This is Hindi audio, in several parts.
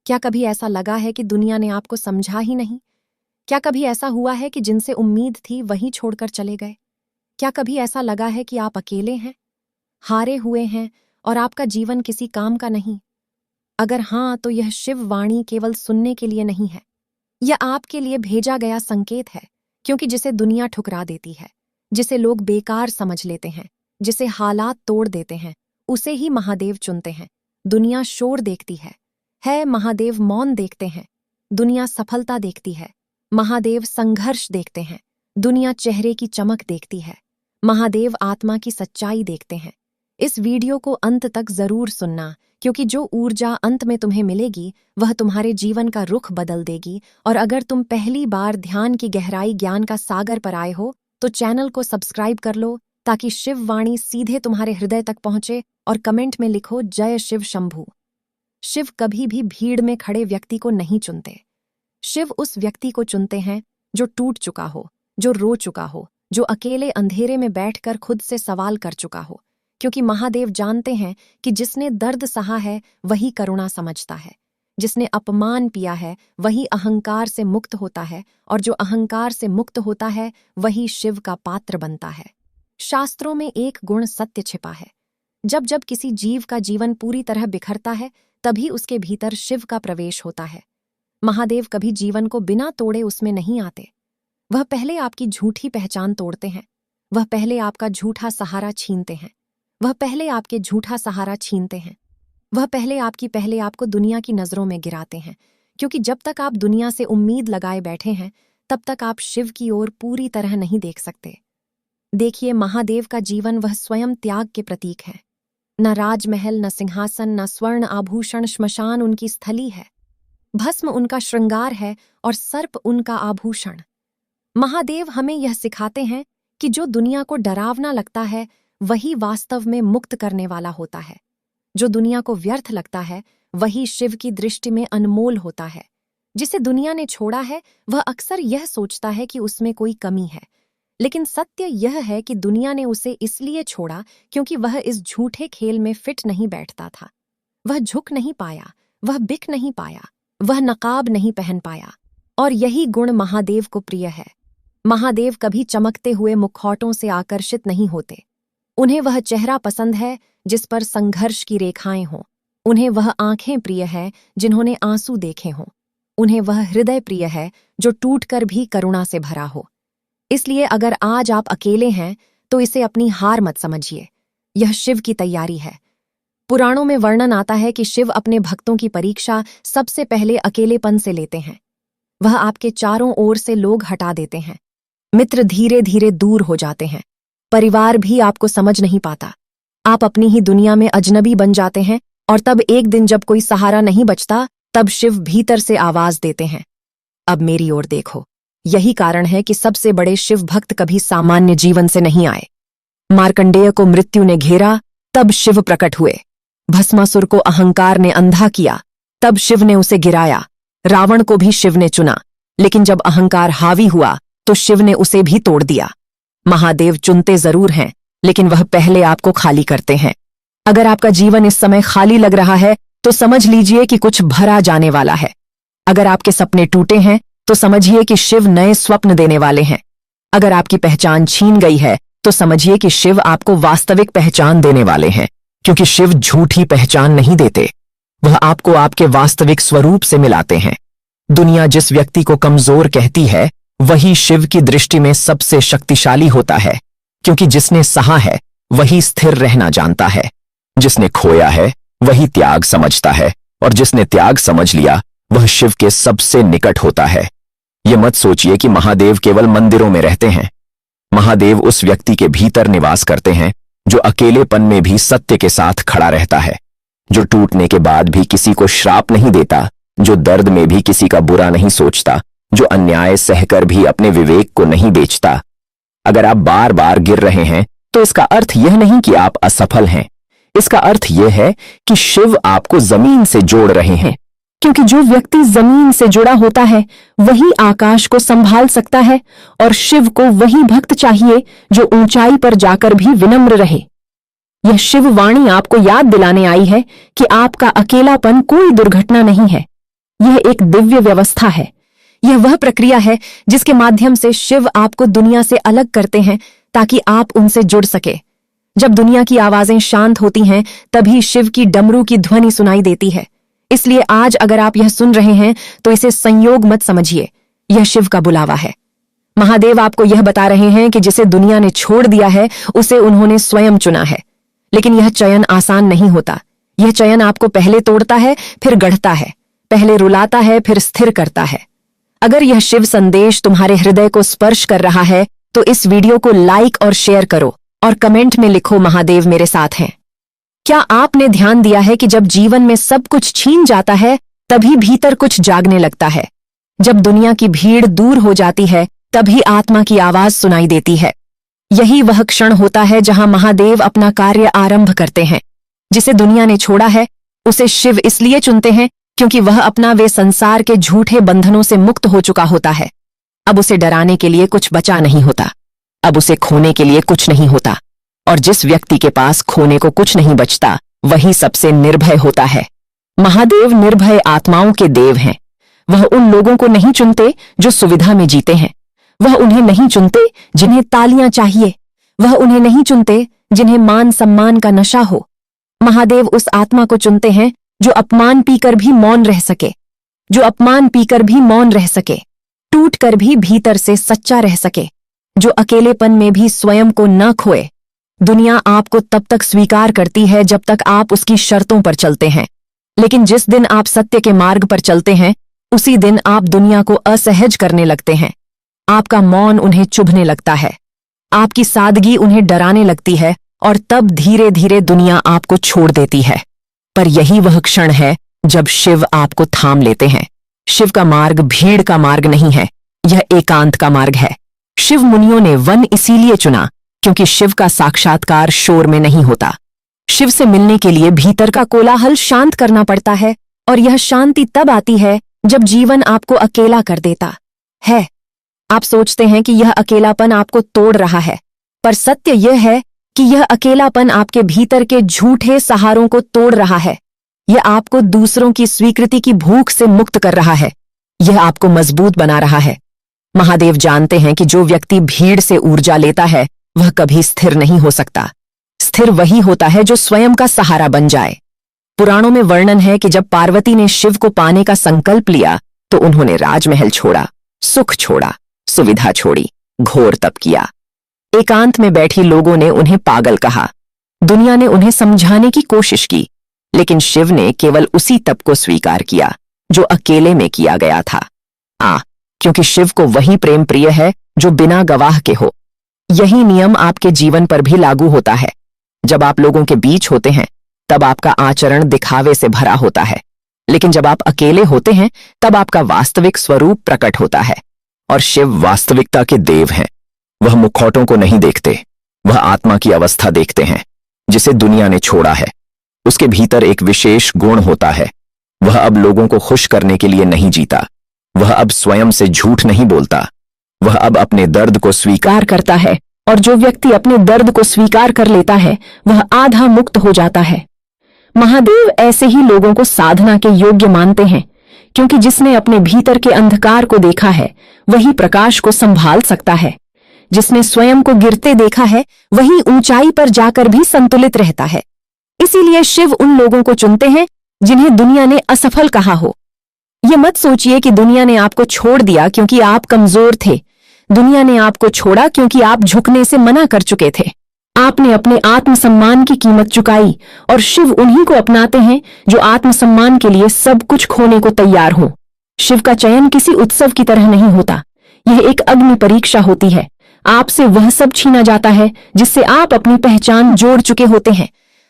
क्या कभी ऐसा लगा है कि दुनिया ने आपको समझा ही नहीं? क्या कभी ऐसा हुआ है कि जिनसे उम्मीद थी वही छोड़कर चले गए? क्या कभी ऐसा लगा है कि आप अकेले हैं, हारे हुए हैं और आपका जीवन किसी काम का नहीं? अगर हाँ, तो यह शिव वाणी केवल सुनने के लिए नहीं है। यह आपके लिए भेजा गया संकेत है, क्योंकि जिसे दुनिया ठुकरा देती है, जिसे लोग बेकार समझ लेते हैं, जिसे हालात तोड़ देते हैं, उसे ही महादेव चुनते हैं। दुनिया शोर देखती है महादेव मौन देखते हैं। दुनिया सफलता देखती है, महादेव संघर्ष देखते हैं। दुनिया चेहरे की चमक देखती है, महादेव आत्मा की सच्चाई देखते हैं। इस वीडियो को अंत तक जरूर सुनना, क्योंकि जो ऊर्जा अंत में तुम्हें मिलेगी वह तुम्हारे जीवन का रुख बदल देगी। और अगर तुम पहली बार ध्यान की गहराई ज्ञान का सागर पर आए हो तो चैनल को सब्सक्राइब कर लो, ताकि शिव वाणी सीधे तुम्हारे हृदय तक पहुंचे। और कमेंट में लिखो जय शिव शंभू। शिव कभी भी भीड़ में खड़े व्यक्ति को नहीं चुनते। शिव उस व्यक्ति को चुनते हैं जो टूट चुका हो, जो रो चुका हो, जो अकेले अंधेरे में बैठकर खुद से सवाल कर चुका हो। क्योंकि महादेव जानते हैं कि जिसने दर्द सहा है वही करुणा समझता है, जिसने अपमान पिया है वही अहंकार से मुक्त होता है, और जो अहंकार से मुक्त होता है वही शिव का पात्र बनता है। शास्त्रों में एक गुण सत्य छिपा है। जब जब किसी जीव का जीवन पूरी तरह बिखरता है, तभी उसके भीतर शिव का प्रवेश होता है। महादेव कभी जीवन को बिना तोड़े उसमें नहीं आते। वह पहले आपकी झूठी पहचान तोड़ते हैं, वह पहले आपका झूठा सहारा छीनते हैं, वह पहले आपके झूठा सहारा छीनते हैं, वह पहले आपको दुनिया की नजरों में गिराते हैं। क्योंकि जब तक आप दुनिया से उम्मीद लगाए बैठे हैं, तब तक आप शिव की ओर पूरी तरह नहीं देख सकते। देखिए, महादेव का जीवन वह स्वयं त्याग के प्रतीक है। न राजमहल, न सिंहासन, न स्वर्ण आभूषण, श्मशान उनकी स्थली है। भस्म उनका श्रृंगार है और सर्प उनका आभूषण। महादेव हमें यह सिखाते हैं कि जो दुनिया को डरावना लगता है वही वास्तव में मुक्त करने वाला होता है। जो दुनिया को व्यर्थ लगता है वही शिव की दृष्टि में अनमोल होता है। जिसे दुनिया ने छोड़ा है वह अक्सर यह सोचता है कि उसमें कोई कमी है, लेकिन सत्य यह है कि दुनिया ने उसे इसलिए छोड़ा क्योंकि वह इस झूठे खेल में फिट नहीं बैठता था। वह झुक नहीं पाया, वह बिक नहीं पाया, वह नकाब नहीं पहन पाया। और यही गुण महादेव को प्रिय है। महादेव कभी चमकते हुए मुखौटों से आकर्षित नहीं होते। उन्हें वह चेहरा पसंद है जिस पर संघर्ष की रेखाएं हों। उन्हें वह आंखें प्रिय है जिन्होंने आंसू देखे हों। उन्हें वह हृदय प्रिय है जो टूटकर भी करुणा से भरा हो। इसलिए अगर आज आप अकेले हैं तो इसे अपनी हार मत समझिए, यह शिव की तैयारी है। पुराणों में वर्णन आता है कि शिव अपने भक्तों की परीक्षा सबसे पहले अकेलेपन से लेते हैं। वह आपके चारों ओर से लोग हटा देते हैं, मित्र धीरे धीरे दूर हो जाते हैं, परिवार भी आपको समझ नहीं पाता। आप अपनी ही दुनिया में अजनबी बन जाते हैं, और तब एक दिन जब कोई सहारा नहीं बचता, तब शिव भीतर से आवाज देते हैं, अब मेरी ओर देखो। यही कारण है कि सबसे बड़े शिव भक्त कभी सामान्य जीवन से नहीं आए। मार्कंडेय को मृत्यु ने घेरा, तब शिव प्रकट हुए। भस्मासुर को अहंकार ने अंधा किया, तब शिव ने उसे गिराया। रावण को भी शिव ने चुना, लेकिन जब अहंकार हावी हुआ तो शिव ने उसे भी तोड़ दिया। महादेव चुनते जरूर हैं, लेकिन वह पहले आपको खाली करते हैं। अगर आपका जीवन इस समय खाली लग रहा है तो समझ लीजिए कि कुछ भरा जाने वाला है। अगर आपके सपने टूटे हैं तो समझिए कि शिव नए स्वप्न देने वाले हैं। अगर आपकी पहचान छीन गई है तो समझिए कि शिव आपको वास्तविक पहचान देने वाले हैं। क्योंकि शिव झूठी पहचान नहीं देते, वह आपको आपके वास्तविक स्वरूप से मिलाते हैं। दुनिया जिस व्यक्ति को कमजोर कहती है वही शिव की दृष्टि में सबसे शक्तिशाली होता है। क्योंकि जिसने सहा है वही स्थिर रहना जानता है, जिसने खोया है वही त्याग समझता है, और जिसने त्याग समझ लिया वह शिव के सबसे निकट होता है। यह मत सोचिए कि महादेव केवल मंदिरों में रहते हैं। महादेव उस व्यक्ति के भीतर निवास करते हैं जो अकेलेपन में भी सत्य के साथ खड़ा रहता है, जो टूटने के बाद भी किसी को श्राप नहीं देता, जो दर्द में भी किसी का बुरा नहीं सोचता, जो अन्याय सहकर भी अपने विवेक को नहीं बेचता। अगर आप बार बार गिर रहे हैं तो इसका अर्थ यह नहीं कि आप असफल हैं। इसका अर्थ यह है कि शिव आपको जमीन से जोड़ रहे हैं। क्योंकि जो व्यक्ति जमीन से जुड़ा होता है वही आकाश को संभाल सकता है, और शिव को वही भक्त चाहिए जो ऊंचाई पर जाकर भी विनम्र रहे। यह शिव वाणी आपको याद दिलाने आई है कि आपका अकेलापन कोई दुर्घटना नहीं है, यह एक दिव्य व्यवस्था है। यह वह प्रक्रिया है जिसके माध्यम से शिव आपको दुनिया से अलग करते हैं ताकि आप उनसे जुड़ सके। जब दुनिया की आवाजें शांत होती हैं तभी शिव की डमरू की ध्वनि सुनाई देती है। इसलिए आज अगर आप यह सुन रहे हैं तो इसे संयोग मत समझिए, यह शिव का बुलावा है। महादेव आपको यह बता रहे हैं कि जिसे दुनिया ने छोड़ दिया है उसे उन्होंने स्वयं चुना है। लेकिन यह चयन आसान नहीं होता। यह चयन आपको पहले तोड़ता है, फिर गढ़ता है, पहले रुलाता है, फिर स्थिर करता है। अगर यह शिव संदेश तुम्हारे हृदय को स्पर्श कर रहा है तो इस वीडियो को लाइक और शेयर करो और कमेंट में लिखो, महादेव मेरे साथ हैं। क्या आपने ध्यान दिया है कि जब जीवन में सब कुछ छीन जाता है तभी भीतर कुछ जागने लगता है। जब दुनिया की भीड़ दूर हो जाती है तभी आत्मा की आवाज सुनाई देती है। यही वह क्षण होता है जहां महादेव अपना कार्य आरंभ करते हैं। जिसे दुनिया ने छोड़ा है उसे शिव इसलिए चुनते हैं क्योंकि वह अपना वे संसार के झूठे बंधनों से मुक्त हो चुका होता है। अब उसे डराने के लिए कुछ बचा नहीं होता, अब उसे खोने के लिए कुछ नहीं होता। और जिस व्यक्ति के पास खोने को कुछ नहीं बचता वही सबसे निर्भय होता है। महादेव निर्भय आत्माओं के देव हैं। वह उन लोगों को नहीं चुनते जो सुविधा में जीते हैं। वह उन्हें नहीं चुनते जिन्हें तालियां चाहिए। वह उन्हें नहीं चुनते जिन्हें मान सम्मान का नशा हो। महादेव उस आत्मा को चुनते हैं जो अपमान पीकर भी मौन रह सके, जो अपमान पीकर भी मौन रह सके, टूट कर भी भीतर से सच्चा रह सके, जो अकेलेपन में भी स्वयं को न खोए। दुनिया आपको तब तक स्वीकार करती है जब तक आप उसकी शर्तों पर चलते हैं। लेकिन जिस दिन आप सत्य के मार्ग पर चलते हैं उसी दिन आप दुनिया को असहज करने लगते हैं। आपका मौन उन्हें चुभने लगता है, आपकी सादगी उन्हें डराने लगती है और तब धीरे धीरे दुनिया आपको छोड़ देती है। पर यही वह क्षण है जब शिव आपको थाम लेते हैं। शिव का मार्ग भीड़ का मार्ग नहीं है, यह एकांत का मार्ग है। शिव मुनियों ने वन इसीलिए चुना क्योंकि शिव का साक्षात्कार शोर में नहीं होता। शिव से मिलने के लिए भीतर का कोलाहल शांत करना पड़ता है और यह शांति तब आती है जब जीवन आपको अकेला कर देता है। आप सोचते हैं कि यह अकेलापन आपको तोड़ रहा है, पर सत्य यह है कि यह अकेलापन आपके भीतर के झूठे सहारों को तोड़ रहा है। यह आपको दूसरों की स्वीकृति की भूख से मुक्त कर रहा है। यह आपको मजबूत बना रहा है। महादेव जानते हैं कि जो व्यक्ति भीड़ से ऊर्जा लेता है वह कभी स्थिर नहीं हो सकता। स्थिर वही होता है जो स्वयं का सहारा बन जाए। पुराणों में वर्णन है कि जब पार्वती ने शिव को पाने का संकल्प लिया तो उन्होंने राजमहल छोड़ा, सुख छोड़ा, सुविधा छोड़ी, घोर तप किया। एकांत में बैठी लोगों ने उन्हें पागल कहा, दुनिया ने उन्हें समझाने की कोशिश की, लेकिन शिव ने केवल उसी तप को स्वीकार किया जो अकेले में किया गया था। क्योंकि शिव को वही प्रेम प्रिय है जो बिना गवाह के हो। यही नियम आपके जीवन पर भी लागू होता है। जब आप लोगों के बीच होते हैं तब आपका आचरण दिखावे से भरा होता है, लेकिन जब आप अकेले होते हैं तब आपका वास्तविक स्वरूप प्रकट होता है। और शिव वास्तविकता के देव हैं। वह मुखौटों को नहीं देखते, वह आत्मा की अवस्था देखते हैं जिसे दुनिया ने छोड़ा है। उसके भीतर एक विशेष गुण होता है। वह अब लोगों को खुश करने के लिए नहीं जीता, वह अब स्वयं से झूठ नहीं बोलता, वह अब अपने दर्द को स्वीकार करता है। और जो व्यक्ति अपने दर्द को स्वीकार कर लेता है वह आधा मुक्त हो जाता है। महादेव ऐसे ही लोगों को साधना के योग्य मानते हैं, क्योंकि जिसने अपने भीतर के अंधकार को देखा है वही प्रकाश को संभाल सकता है। जिसने स्वयं को गिरते देखा है वही ऊंचाई पर जाकर भी संतुलित रहता है। इसीलिए शिव उन लोगों को चुनते हैं जिन्हें दुनिया ने असफल कहा हो। ये मत सोचिए कि दुनिया ने आपको छोड़ दिया क्योंकि आप कमजोर थे। दुनिया ने आपको छोड़ा क्योंकि आप झुकने से मना कर चुके थे। आपने अपने आत्मसम्मान की कीमत चुकाई और शिव उन्हीं को अपनाते हैं जो आत्मसम्मान के लिए सब कुछ खोने को तैयार हो। शिव का चयन किसी उत्सव की तरह नहीं होता, यह एक अग्नि परीक्षा होती है। आपसे वह सब छीना जाता है जिससे आप अपनी पहचान जोड़ चुके होते हैं,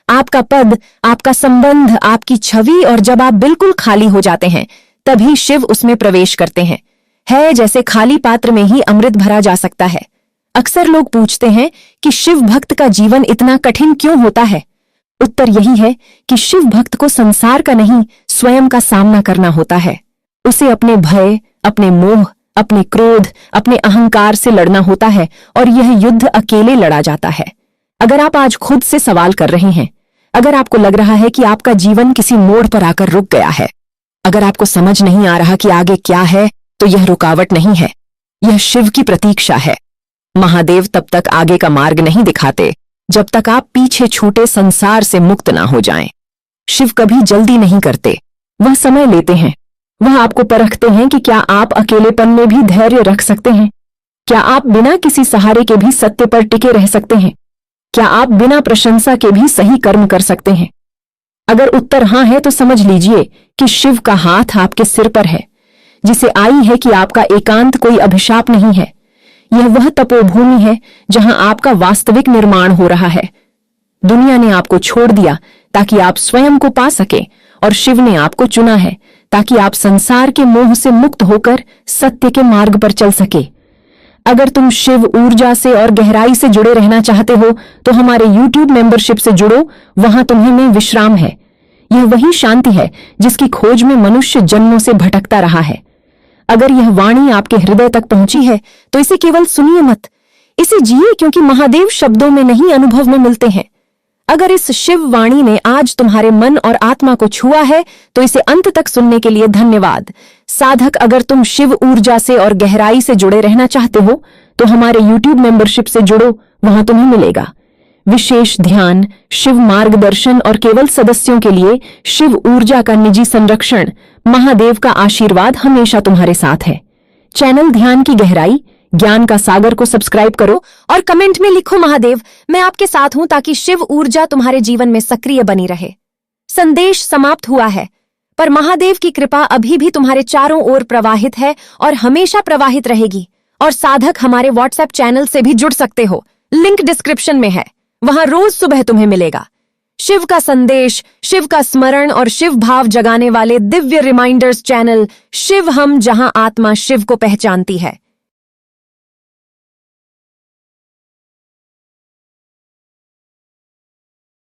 आपका पद, आपका संबंध, आपकी छवि। और जब आप बिल्कुल खाली हो जाते हैं तभी शिव उसमें प्रवेश करते हैं। है जैसे खाली पात्र में ही अमृत भरा जा सकता है। अक्सर लोग पूछते हैं कि शिव भक्त का जीवन इतना कठिन क्यों होता है। उत्तर यही है कि शिव भक्त को संसार का नहीं स्वयं का सामना करना होता है। उसे अपने भय, अपने मोह, अपने क्रोध, अपने अहंकार से लड़ना होता है और यह युद्ध अकेले लड़ा जाता है। अगर आप आज खुद से सवाल कर रहे हैं, अगर आपको लग रहा है कि आपका जीवन किसी मोड़ पर आकर रुक गया है, अगर आपको समझ नहीं आ रहा कि आगे क्या है, तो यह रुकावट नहीं है, यह शिव की प्रतीक्षा है। महादेव तब तक आगे का मार्ग नहीं दिखाते जब तक आप पीछे छूटे संसार से मुक्त ना हो जाएं। शिव कभी जल्दी नहीं करते, वह समय लेते हैं। वह आपको परखते हैं कि क्या आप अकेलेपन में भी धैर्य रख सकते हैं, क्या आप बिना किसी सहारे के भी सत्य पर टिके रह सकते हैं, क्या आप बिना प्रशंसा के भी सही कर्म कर सकते हैं। अगर उत्तर हां है तो समझ लीजिए कि शिव का हाथ आपके सिर पर है, जिसे आई है कि आपका एकांत कोई अभिशाप नहीं है। यह वह तपोभूमि है जहां आपका वास्तविक निर्माण हो रहा है। दुनिया ने आपको छोड़ दिया ताकि आप स्वयं को पा सके, और शिव ने आपको चुना है ताकि आप संसार के मोह से मुक्त होकर सत्य के मार्ग पर चल सके। अगर तुम शिव ऊर्जा से और गहराई से जुड़े रहना चाहते हो तो हमारे YouTube मेंबरशिप से जुड़ो, वहां तुम्हें में विश्राम है। यह वही शांति है जिसकी खोज में मनुष्य जन्मों से भटकता रहा है। अगर यह वाणी आपके हृदय तक पहुंची है तो इसे केवल सुनिए मत, इसे जिए, क्योंकि महादेव शब्दों में नहीं अनुभव में मिलते हैं। अगर इस शिव वाणी ने आज तुम्हारे मन और आत्मा को छुआ है तो इसे अंत तक सुनने के लिए धन्यवाद। साधक, अगर तुम शिव ऊर्जा से और गहराई से जुड़े रहना चाहते हो तो हमारे YouTube मेंबरशिप से जुड़ो, वहां तुम्हें मिलेगा विशेष ध्यान, शिव मार्गदर्शन और केवल सदस्यों के लिए शिव ऊर्जा का निजी संरक्षण। महादेव का आशीर्वाद हमेशा तुम्हारे साथ है। चैनल ध्यान की गहराई, ज्ञान का सागर को सब्सक्राइब करो और कमेंट में लिखो महादेव मैं आपके साथ हूं, ताकि शिव ऊर्जा तुम्हारे जीवन में सक्रिय बनी रहे। संदेश समाप्त हुआ है, पर महादेव की कृपा अभी भी तुम्हारे चारों ओर प्रवाहित है और हमेशा प्रवाहित रहेगी। और साधक, हमारे व्हाट्सएप चैनल से भी जुड़ सकते हो, लिंक डिस्क्रिप्शन में है, वहां रोज सुबह तुम्हें मिलेगा शिव का संदेश, शिव का स्मरण और शिव भाव जगाने वाले दिव्य रिमाइंडर्स चैनल शिव हम, जहां आत्मा शिव को पहचानती है।